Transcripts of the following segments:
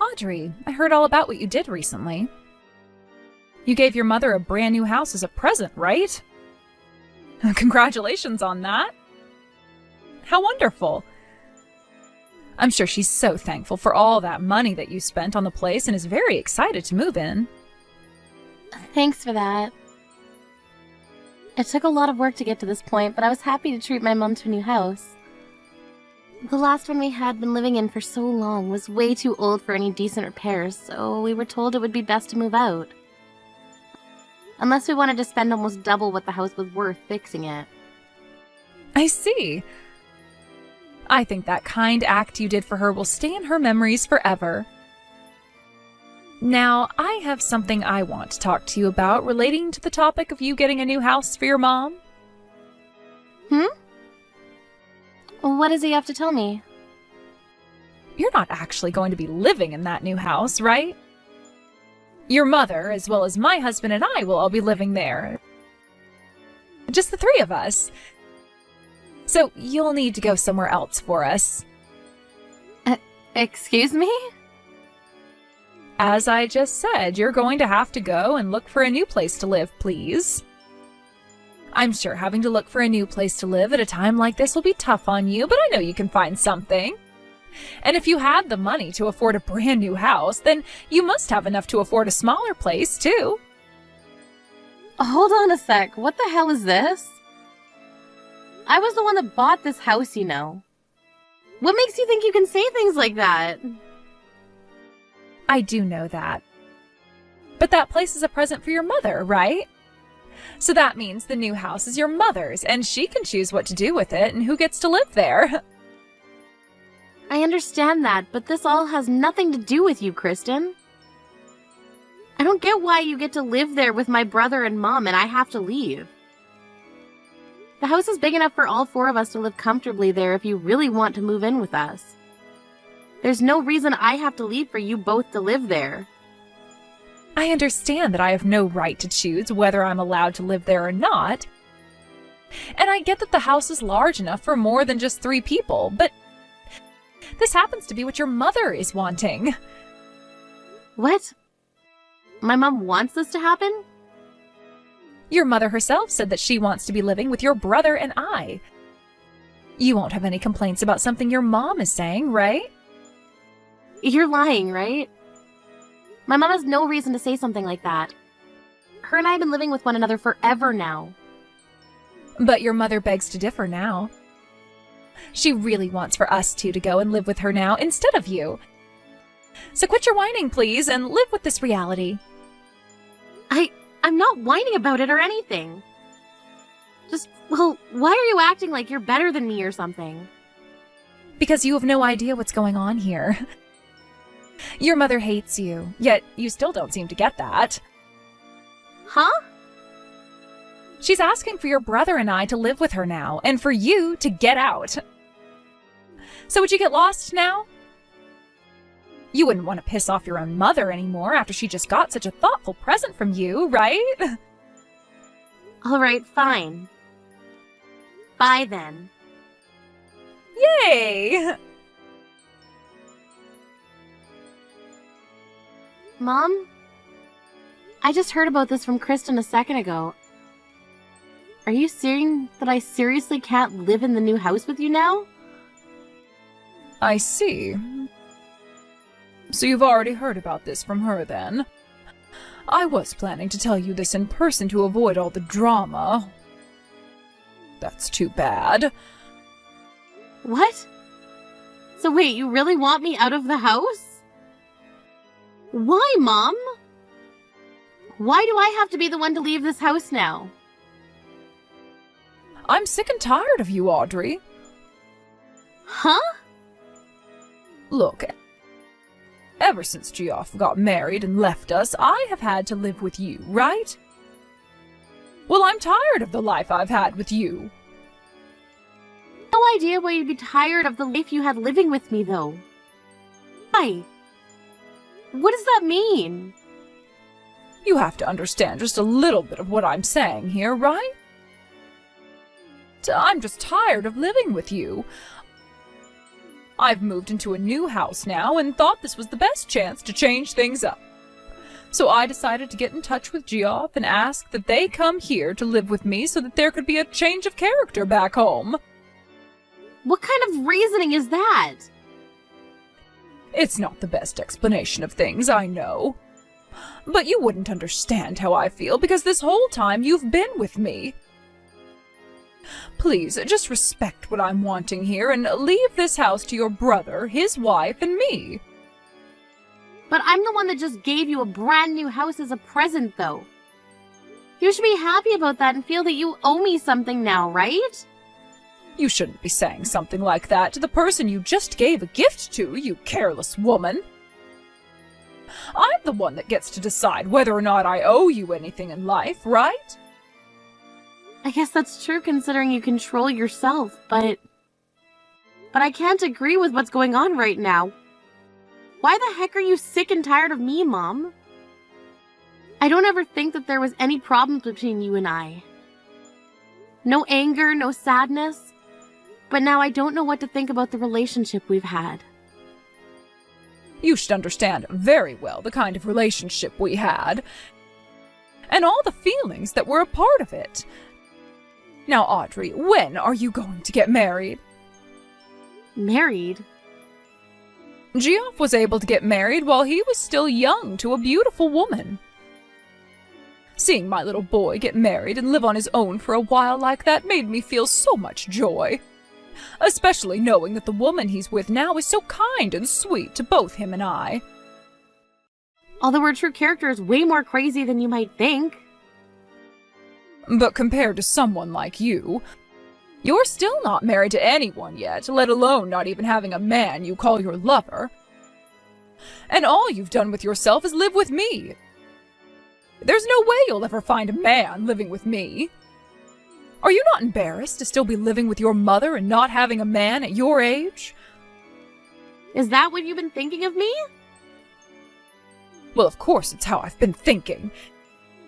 Audrey, I heard all about what you did recently. You gave your mother a brand new house as a present, right? Congratulations on that. How wonderful. I'm sure she's so thankful for all that money that you spent on the place and is very excited to move in. Thanks for that. It took a lot of work to get to this point, but I was happy to treat my mom to a new house. The last one we had been living in for so long was way too old for any decent repairs, so we were told it would be best to move out. Unless we wanted to spend almost double what the house was worth fixing it. I see. I think that kind act you did for her will stay in her memories forever. Now, I have something I want to talk to you about relating to the topic of you getting a new house for your mom. What does he have to tell me? You're not actually going to be living in that new house, right? Your mother, as well as my husband and I, will all be living there. Just the three of us. So you'll need to go somewhere else for us. Excuse me? As I just said, you're going to have to go and look for a new place to live, please. I'm sure having to look for a new place to live at a time like this will be tough on you, but I know you can find something. And if you had the money to afford a brand new house, then you must have enough to afford a smaller place, too. Hold on a sec, what the hell is this? I was the one that bought this house, you know. What makes you think you can say things like that? I do know that. But that place is a present for your mother, right? So that means the new house is your mother's, and she can choose what to do with it and who gets to live there. I understand that, but this all has nothing to do with you, Kristen. I don't get why you get to live there with my brother and mom and I have to leave. The house is big enough for all four of us to live comfortably there if you really want to move in with us. There's no reason I have to leave for you both to live there. I understand that I have no right to choose whether I'm allowed to live there or not. And I get that the house is large enough for more than just 3 people, but this happens to be what your mother is wanting. What? My mom wants this to happen? Your mother herself said that she wants to be living with your brother and I. You won't have any complaints about something your mom is saying, right? You're lying, right? My mom has no reason to say something like that. Her and I have been living with one another forever now. But your mother begs to differ now. She really wants for us two to go and live with her now instead of you. So quit your whining, please, and live with this reality. I'm not whining about it or anything. Well, why are you acting like you're better than me or something? Because you have no idea what's going on here. Your mother hates you, yet you still don't seem to get that. Huh? She's asking for your brother and I to live with her now, and for you to get out. So would you get lost now? You wouldn't want to piss off your own mother anymore after she just got such a thoughtful present from you, right? Alright, fine. Bye then. Yay! Mom? I just heard about this from Kristen a second ago. Are you saying that I seriously can't live in the new house with you now? I see. So you've already heard about this from her, then? I was planning to tell you this in person to avoid all the drama. That's too bad. What? So wait, you really want me out of the house? Why, Mom? Why do I have to be the one to leave this house now? I'm sick and tired of you, Audrey. Huh? Look, ever since Geoff got married and left us, I have had to live with you, right? Well, I'm tired of the life I've had with you. No idea why you'd be tired of the life you had living with me, though. Why? What does that mean? You have to understand just a little bit of what I'm saying here, right? I'm just tired of living with you. I've moved into a new house now and thought this was the best chance to change things up. So I decided to get in touch with Geoff and ask that they come here to live with me so that there could be a change of character back home. What kind of reasoning is that? It's not the best explanation of things, I know. But you wouldn't understand how I feel because this whole time you've been with me. Please, just respect what I'm wanting here and leave this house to your brother, his wife, and me. But I'm the one that just gave you a brand new house as a present, though. You should be happy about that and feel that you owe me something now, right? You shouldn't be saying something like that to the person you just gave a gift to, you careless woman. I'm the one that gets to decide whether or not I owe you anything in life, right? I guess that's true considering you control yourself, but I can't agree with what's going on right now. Why the heck are you sick and tired of me, Mom? I don't ever think that there was any problems between you and I. No anger, no sadness. But now I don't know what to think about the relationship we've had. You should understand very well the kind of relationship we had, and all the feelings that were a part of it. Now, Audrey, when are you going to get married? Married? Geoff was able to get married while he was still young to a beautiful woman. Seeing my little boy get married and live on his own for a while like that made me feel so much joy. Especially knowing that the woman he's with now is so kind and sweet to both him and I. Although her true character is way more crazy than you might think. But compared to someone like you, you're still not married to anyone yet, let alone not even having a man you call your lover. And all you've done with yourself is live with me. There's no way you'll ever find a man living with me. Are you not embarrassed to still be living with your mother and not having a man at your age? Is that what you've been thinking of me? Well, of course it's how I've been thinking.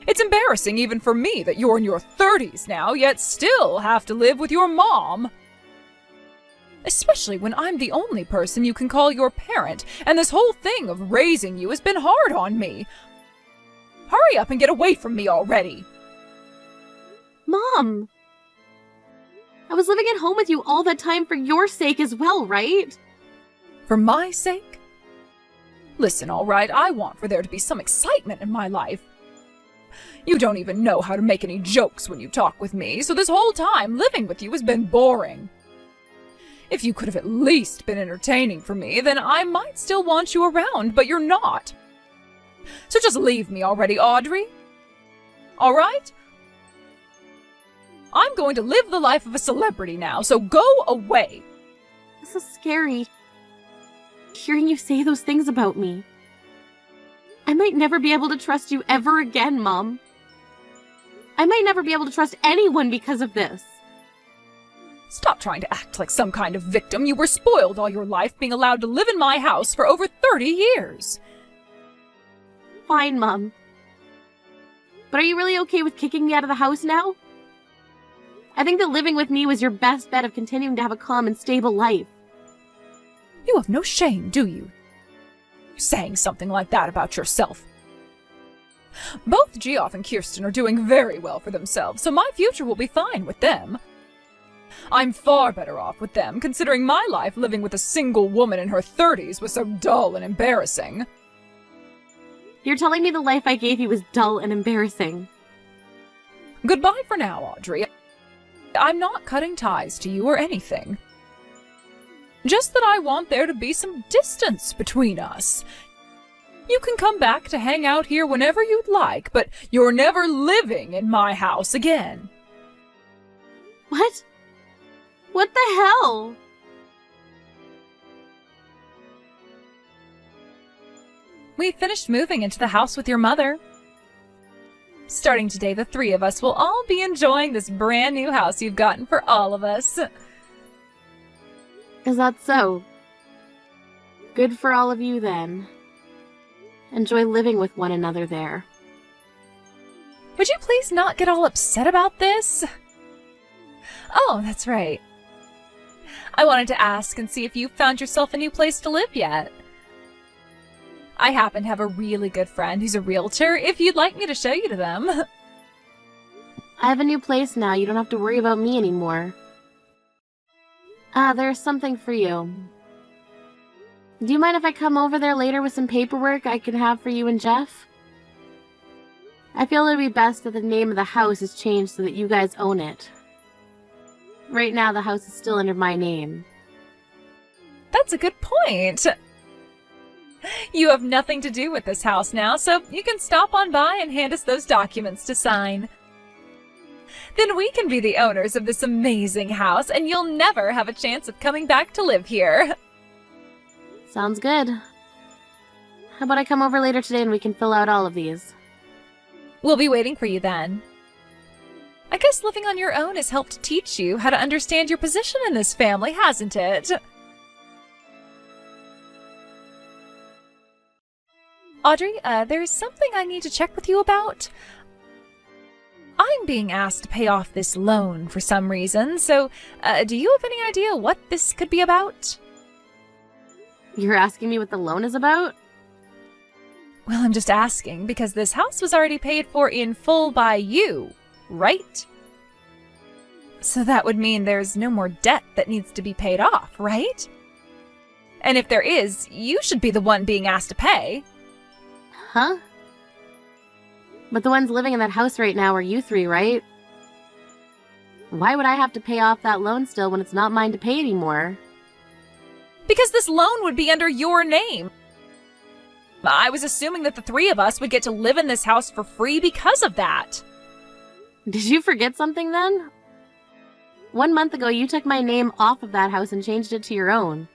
It's embarrassing even for me that you're in your 30s now, yet still have to live with your mom. Especially when I'm the only person you can call your parent, and this whole thing of raising you has been hard on me. Hurry up and get away from me already. Mom! I was living at home with you all that time for your sake as well, right? For my sake? Listen, all right, I want for there to be some excitement in my life. You don't even know how to make any jokes when you talk with me, so this whole time living with you has been boring. If you could have at least been entertaining for me, then I might still want you around, but you're not. So just leave me already, Audrey. All right? I'm going to live the life of a celebrity now, so go away. This is scary. Hearing you say those things about me. I might never be able to trust you ever again, Mom. I might never be able to trust anyone because of this. Stop trying to act like some kind of victim. You were spoiled all your life being allowed to live in my house for over 30 years. Fine, Mom. But are you really okay with kicking me out of the house now? I think that living with me was your best bet of continuing to have a calm and stable life. You have no shame, do you? Saying something like that about yourself. Both Geoff and Kirsten are doing very well for themselves, so my future will be fine with them. I'm far better off with them, considering my life living with a single woman in her 30s was so dull and embarrassing. You're telling me the life I gave you was dull and embarrassing. Goodbye for now, Audrey. I'm not cutting ties to you or anything. Just that I want there to be some distance between us. You can come back to hang out here whenever you'd like, but you're never living in my house again. What? What the hell? We finished moving into the house with your mother. Starting today, the three of us will all be enjoying this brand new house you've gotten for all of us. Is that so? Good for all of you, then. Enjoy living with one another there. Would you please not get all upset about this? Oh, that's right. I wanted to ask and see if you found yourself a new place to live yet. I happen to have a really good friend who's a realtor, if you'd like me to show you to them. I have a new place now. You don't have to worry about me anymore. There's something for you. Do you mind if I come over there later with some paperwork I can have for you and Jeff? I feel it would be best that the name of the house is changed so that you guys own it. Right now, the house is still under my name. That's a good point. You have nothing to do with this house now, so you can stop on by and hand us those documents to sign. Then we can be the owners of this amazing house, and you'll never have a chance of coming back to live here. Sounds good. How about I come over later today and we can fill out all of these? We'll be waiting for you then. I guess living on your own has helped teach you how to understand your position in this family, hasn't it? Audrey, there's something I need to check with you about. I'm being asked to pay off this loan for some reason, so do you have any idea what this could be about? You're asking me what the loan is about? Well, I'm just asking because this house was already paid for in full by you, right? So that would mean there's no more debt that needs to be paid off, right? And if there is, you should be the one being asked to pay. Huh? But the ones living in that house right now are you three, right? Why would I have to pay off that loan still when it's not mine to pay anymore? Because this loan would be under your name. I was assuming that the three of us would get to live in this house for free because of that. Did you forget something then? 1 month ago, you took my name off of that house and changed it to your own.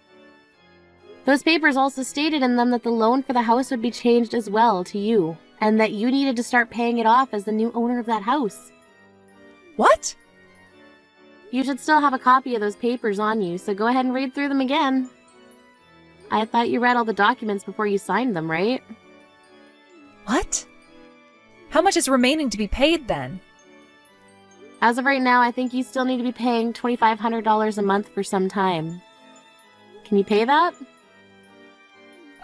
Those papers also stated in them that the loan for the house would be changed as well to you, and that you needed to start paying it off as the new owner of that house. What? You should still have a copy of those papers on you, so go ahead and read through them again. I thought you read all the documents before you signed them, right? What? How much is remaining to be paid then? As of right now, I think you still need to be paying $2,500 a month for some time. Can you pay that?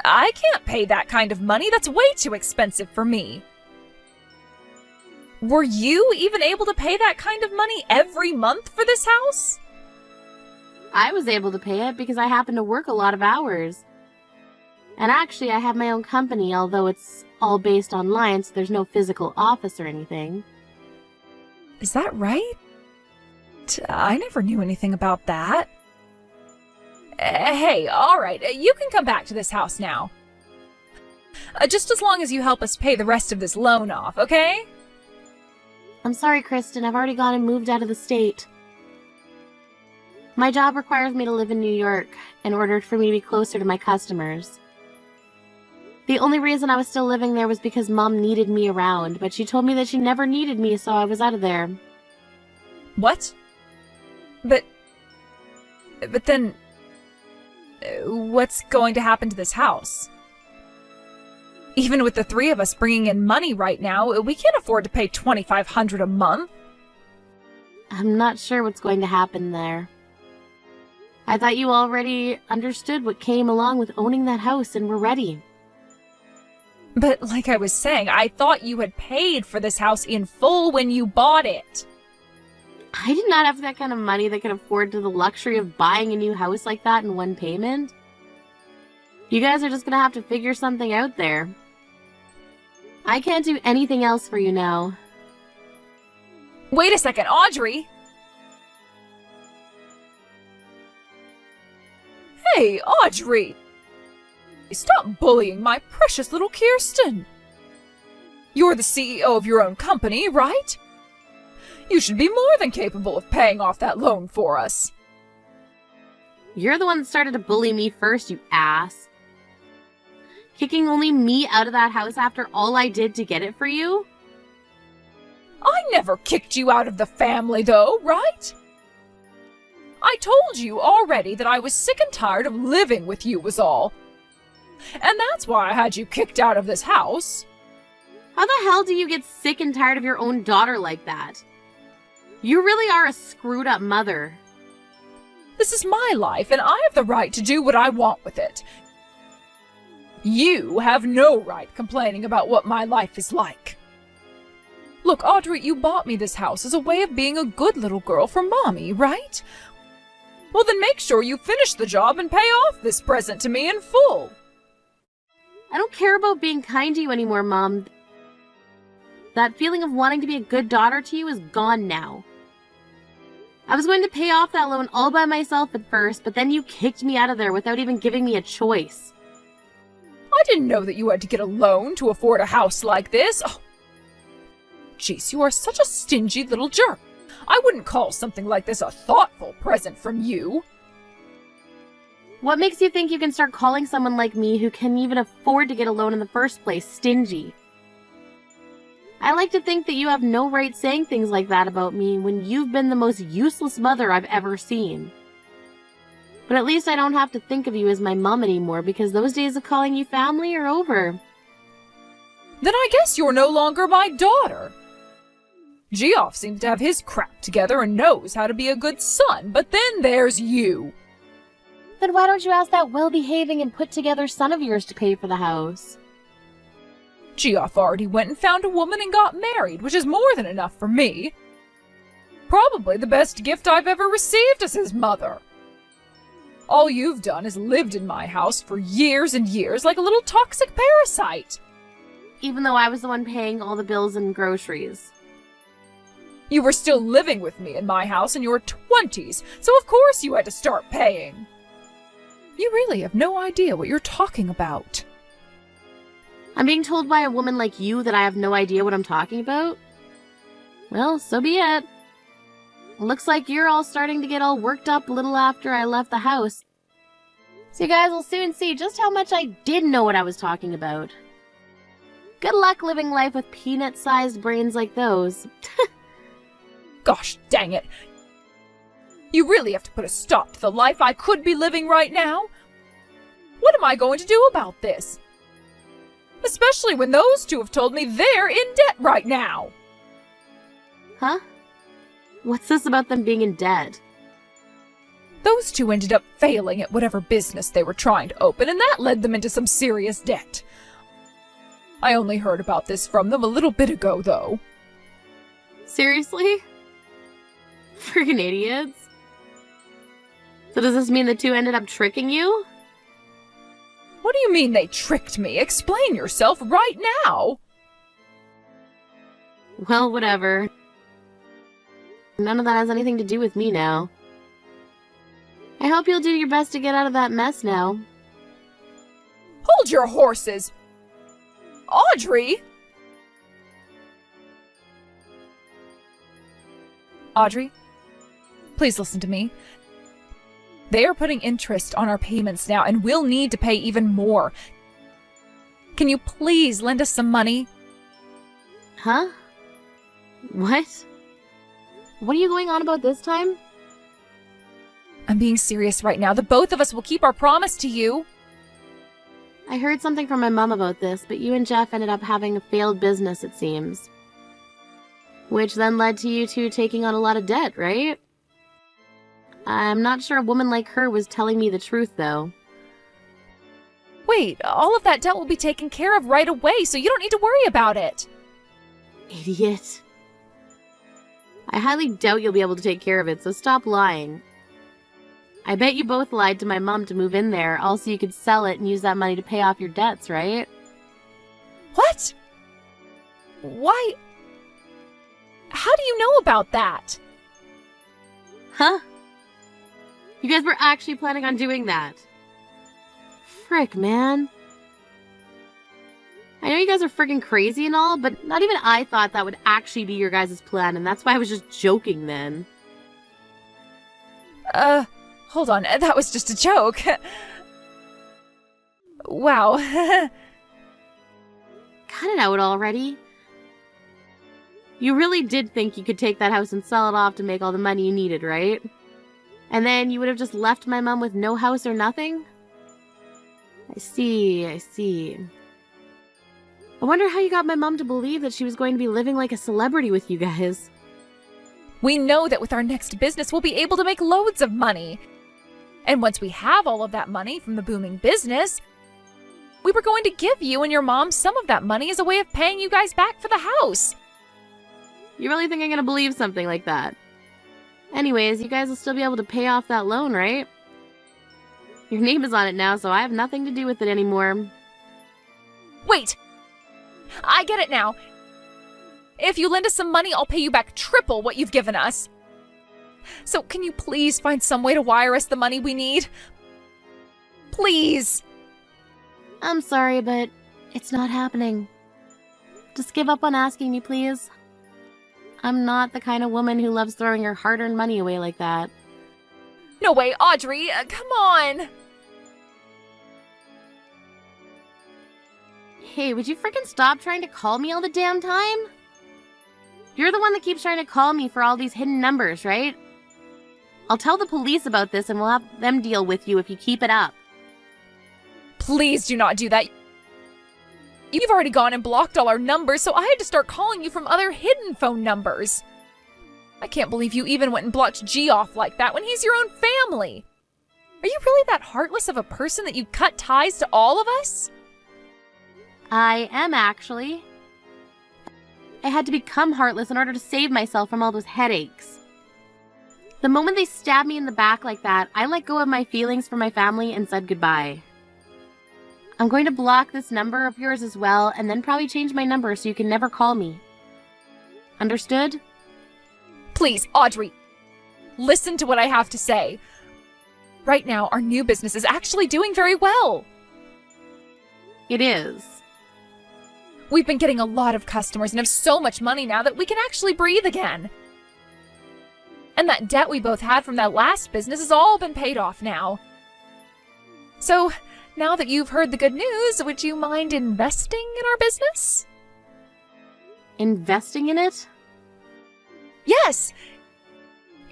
I can't pay that kind of money. That's way too expensive for me. Were you even able to pay that kind of money every month for this house? I was able to pay it because I happen to work a lot of hours. And actually, I have my own company, although it's all based online, so there's no physical office or anything. Is that right? I never knew anything about that. Hey, all right, you can come back to this house now. Just as long as you help us pay the rest of this loan off, okay? I'm sorry, Kristen. I've already gone and moved out of the state. My job requires me to live in New York in order for me to be closer to my customers. The only reason I was still living there was because Mom needed me around, but she told me that she never needed me, so I was out of there. What? But then, what's going to happen to this house? Even with the three of us bringing in money right now, we can't afford to pay $2,500 a month. I'm not sure what's going to happen there. I thought you already understood what came along with owning that house and were ready. But like I was saying, I thought you had paid for this house in full when you bought it. I did not have that kind of money that could afford to the luxury of buying a new house like that in one payment. You guys are just gonna have to figure something out there. I can't do anything else for you now. Wait a second, Audrey! Hey, Audrey! Stop bullying my precious little Kirsten! You're the CEO of your own company, right? You should be more than capable of paying off that loan for us. You're the one that started to bully me first, you ass. Kicking only me out of that house after all I did to get it for you? I never kicked you out of the family, though, right? I told you already that I was sick and tired of living with you was all. And that's why I had you kicked out of this house. How the hell do you get sick and tired of your own daughter like that? You really are a screwed up mother. This is my life, and I have the right to do what I want with it. You have no right complaining about what my life is like. Look, Audrey, you bought me this house as a way of being a good little girl for Mommy, right? Well, then make sure you finish the job and pay off this present to me in full. I don't care about being kind to you anymore, Mom. That feeling of wanting to be a good daughter to you is gone now. I was going to pay off that loan all by myself at first, but then you kicked me out of there without even giving me a choice. I didn't know that you had to get a loan to afford a house like this. Oh. Jeez, you are such a stingy little jerk. I wouldn't call something like this a thoughtful present from you. What makes you think you can start calling someone like me who can even afford to get a loan in the first place stingy? I like to think that you have no right saying things like that about me when you've been the most useless mother I've ever seen. But at least I don't have to think of you as my mom anymore because those days of calling you family are over. Then I guess you're no longer my daughter. Geoff seems to have his crap together and knows how to be a good son, but then there's you. Then why don't you ask that well-behaving and put-together son of yours to pay for the house? Geoff already went and found a woman and got married, which is more than enough for me. Probably the best gift I've ever received as his mother. All you've done is lived in my house for years and years like a little toxic parasite. Even though I was the one paying all the bills and groceries. You were still living with me in my house in your 20s, so of course you had to start paying. You really have no idea what you're talking about. I'm being told by a woman like you that I have no idea what I'm talking about? Well, so be it. Looks like you're all starting to get all worked up a little after I left the house. So you guys will soon see just how much I did know what I was talking about. Good luck living life with peanut-sized brains like those. Gosh dang it. You really have to put a stop to the life I could be living right now. What am I going to do about this? Especially when those two have told me they're in debt right now. Huh? What's this about them being in debt? Those two ended up failing at whatever business they were trying to open, and that led them into some serious debt. I only heard about this from them a little bit ago, though. Seriously? Friggin' idiots. So does this mean the two ended up tricking you? What do you mean they tricked me? Explain yourself right now! Well, whatever. None of that has anything to do with me now. I hope you'll do your best to get out of that mess now. Hold your horses! Audrey! Audrey, please listen to me. They are putting interest on our payments now, and we'll need to pay even more. Can you please lend us some money? Huh? What? What are you going on about this time? I'm being serious right now. The both of us will keep our promise to you. I heard something from my mom about this, but you and Jeff ended up having a failed business, it seems. Which then led to you two taking on a lot of debt, right? I'm not sure a woman like her was telling me the truth, though. Wait, all of that debt will be taken care of right away, so you don't need to worry about it. Idiot. I highly doubt you'll be able to take care of it, so stop lying. I bet you both lied to my mom to move in there, also you could sell it and use that money to pay off your debts, right? What? Why? How do you know about that? Huh? You guys were actually planning on doing that. Frick, man. I know you guys are freaking crazy and all, but not even I thought that would actually be your guys' plan, and that's why I was just joking then. Hold on, that was just a joke. Wow. Cut it out already. You really did think you could take that house and sell it off to make all the money you needed, right? And then you would have just left my mom with no house or nothing? I see. I wonder how you got my mom to believe that she was going to be living like a celebrity with you guys. We know that with our next business, we'll be able to make loads of money. And once we have all of that money from the booming business, we were going to give you and your mom some of that money as a way of paying you guys back for the house. You really think I'm gonna believe something like that? Anyways, you guys will still be able to pay off that loan, right? Your name is on it now, so I have nothing to do with it anymore. Wait! I get it now. If you lend us some money, I'll pay you back triple what you've given us. So can you please find some way to wire us the money we need? Please! I'm sorry, but it's not happening. Just give up on asking me, please. I'm not the kind of woman who loves throwing her hard-earned money away like that. No way, Audrey! Come on! Hey, would you freaking stop trying to call me all the damn time? You're the one that keeps trying to call me for all these hidden numbers, right? I'll tell the police about this and we'll have them deal with you if you keep it up. Please do not do that. You've already gone and blocked all our numbers, so I had to start calling you from other hidden phone numbers. I can't believe you even went and blocked G off like that when he's your own family. Are you really that heartless of a person that you cut ties to all of us? I am, actually. I had to become heartless in order to save myself from all those headaches. The moment they stabbed me in the back like that, I let go of my feelings for my family and said goodbye. I'm going to block this number of yours as well, and then probably change my number so you can never call me. Understood? Please, Audrey, listen to what I have to say. Right now, our new business is actually doing very well. It is. We've been getting a lot of customers and have so much money now that we can actually breathe again. And that debt we both had from that last business has all been paid off now. So, now that you've heard the good news, would you mind investing in our business? Investing in it? Yes!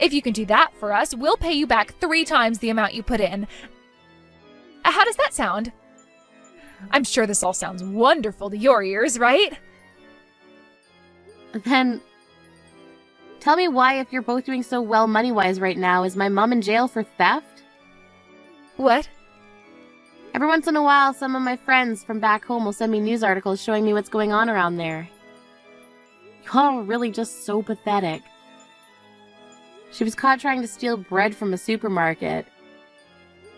If you can do that for us, we'll pay you back 3 times the amount you put in. How does that sound? I'm sure this all sounds wonderful to your ears, right? Then, tell me why, if you're both doing so well money-wise right now, is my mom in jail for theft? What? Every once in a while, some of my friends from back home will send me news articles showing me what's going on around there. Y'all are really just so pathetic. She was caught trying to steal bread from a supermarket.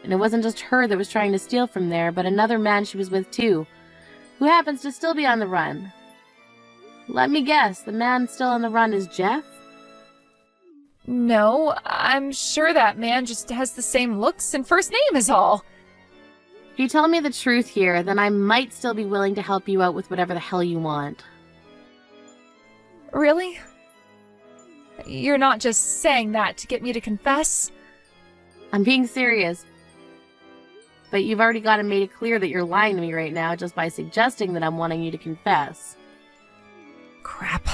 And it wasn't just her that was trying to steal from there, but another man she was with too, who happens to still be on the run. Let me guess, the man still on the run is Jeff? No, I'm sure that man just has the same looks and first name is all. If you tell me the truth here, then I might still be willing to help you out with whatever the hell you want. Really? You're not just saying that to get me to confess? I'm being serious. But you've already made it clear that you're lying to me right now just by suggesting that I'm wanting you to confess. Crap.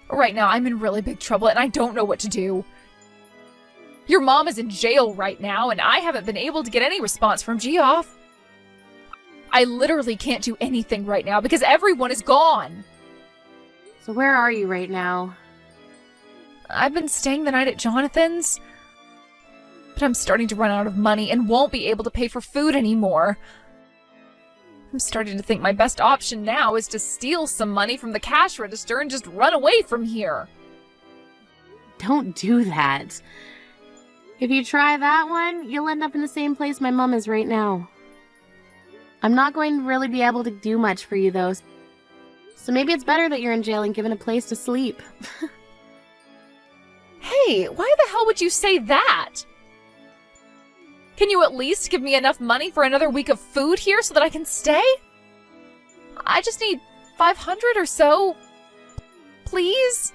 Right now, I'm in really big trouble and I don't know what to do. Your mom is in jail right now and I haven't been able to get any response from Geoff. I literally can't do anything right now because everyone is gone. So where are you right now? I've been staying the night at Jonathan's, but I'm starting to run out of money and won't be able to pay for food anymore. I'm starting to think my best option now is to steal some money from the cash register and just run away from here. Don't do that. If you try that one, you'll end up in the same place my mom is right now. I'm not going to really be able to do much for you, though. So maybe it's better that you're in jail and given a place to sleep. Hey, why the hell would you say that? Can you at least give me enough money for another week of food here so that I can stay? I just need 500 or so. Please?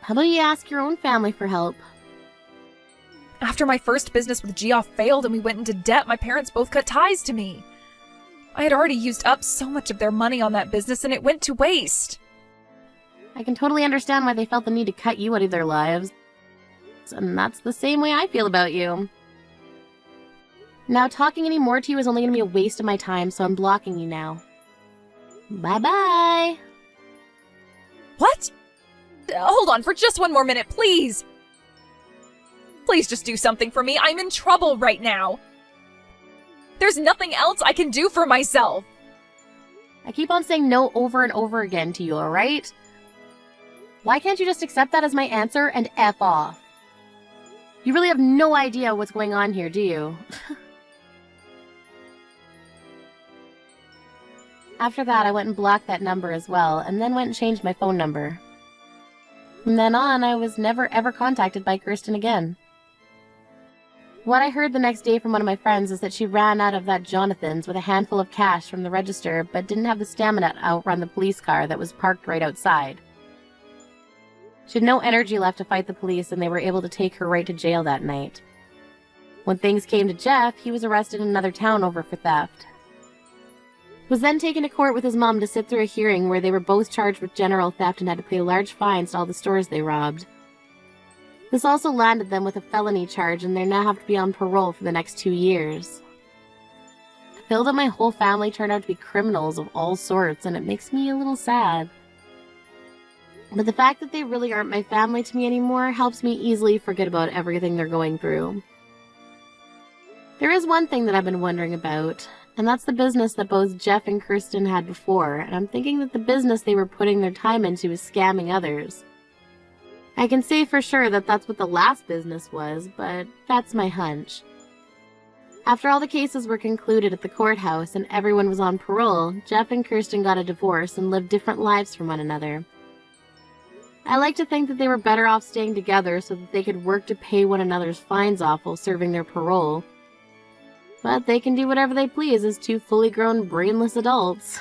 How about you ask your own family for help? After my first business with Geoff failed and we went into debt, my parents both cut ties to me. I had already used up so much of their money on that business and it went to waste. I can totally understand why they felt the need to cut you out of their lives. And that's the same way I feel about you. Now, talking any more to you is only going to be a waste of my time, so I'm blocking you now. Bye-bye! What? Hold on for just one more minute, please! Please just do something for me. I'm in trouble right now. There's nothing else I can do for myself. I keep on saying no over and over again to you, alright? Why can't you just accept that as my answer and F off? You really have no idea what's going on here, do you? After that, I went and blocked that number as well, and then went and changed my phone number. From then on, I was never ever contacted by Kirsten again. What I heard the next day from one of my friends is that she ran out of that Jonathan's with a handful of cash from the register, but didn't have the stamina to outrun the police car that was parked right outside. She had no energy left to fight the police, and they were able to take her right to jail that night. When things came to Jeff, he was arrested in another town over for theft. Was then taken to court with his mom to sit through a hearing where they were both charged with general theft and had to pay large fines to all the stores they robbed. This also landed them with a felony charge, and they now have to be on parole for the next 2 years. I feel that my whole family turned out to be criminals of all sorts, and it makes me a little sad. But the fact that they really aren't my family to me anymore helps me easily forget about everything they're going through. There is one thing that I've been wondering about, and that's the business that both Jeff and Kirsten had before, and I'm thinking that the business they were putting their time into is scamming others. I can say for sure that that's what the last business was, but that's my hunch. After all the cases were concluded at the courthouse and everyone was on parole, Jeff and Kirsten got a divorce and lived different lives from one another. I like to think that they were better off staying together so that they could work to pay one another's fines off while serving their parole. But they can do whatever they please as two fully grown, brainless adults.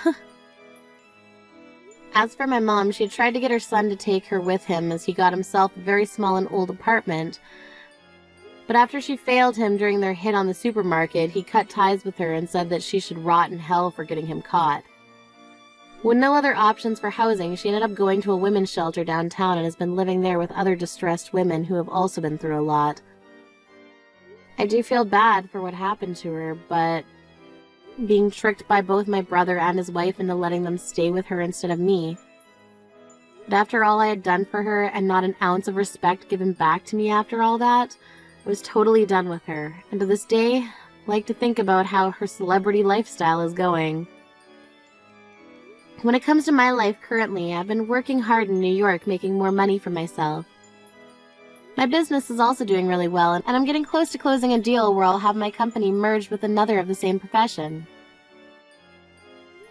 As for my mom, she had tried to get her son to take her with him as he got himself a very small and old apartment. But after she failed him during their hit on the supermarket, he cut ties with her and said that she should rot in hell for getting him caught. With no other options for housing, she ended up going to a women's shelter downtown and has been living there with other distressed women who have also been through a lot. I do feel bad for what happened to her, but being tricked by both my brother and his wife into letting them stay with her instead of me. But after all I had done for her and not an ounce of respect given back to me after all that, I was totally done with her, and to this day, I like to think about how her celebrity lifestyle is going. When it comes to my life currently, I've been working hard in New York making more money for myself. My business is also doing really well, and I'm getting close to closing a deal where I'll have my company merged with another of the same profession.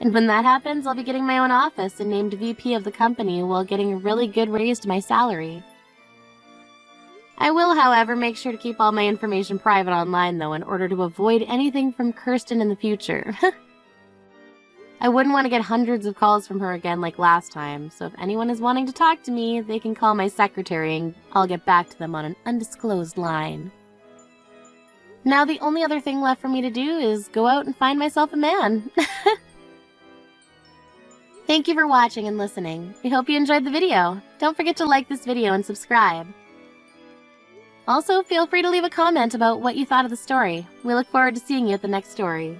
And when that happens, I'll be getting my own office and named VP of the company while getting a really good raise to my salary. I will, however, make sure to keep all my information private online, though, in order to avoid anything from Kirsten in the future. I wouldn't want to get hundreds of calls from her again like last time, so if anyone is wanting to talk to me, they can call my secretary and I'll get back to them on an undisclosed line. Now the only other thing left for me to do is go out and find myself a man. Thank you for watching and listening. I hope you enjoyed the video. Don't forget to like this video and subscribe. Also, feel free to leave a comment about what you thought of the story. We look forward to seeing you at the next story.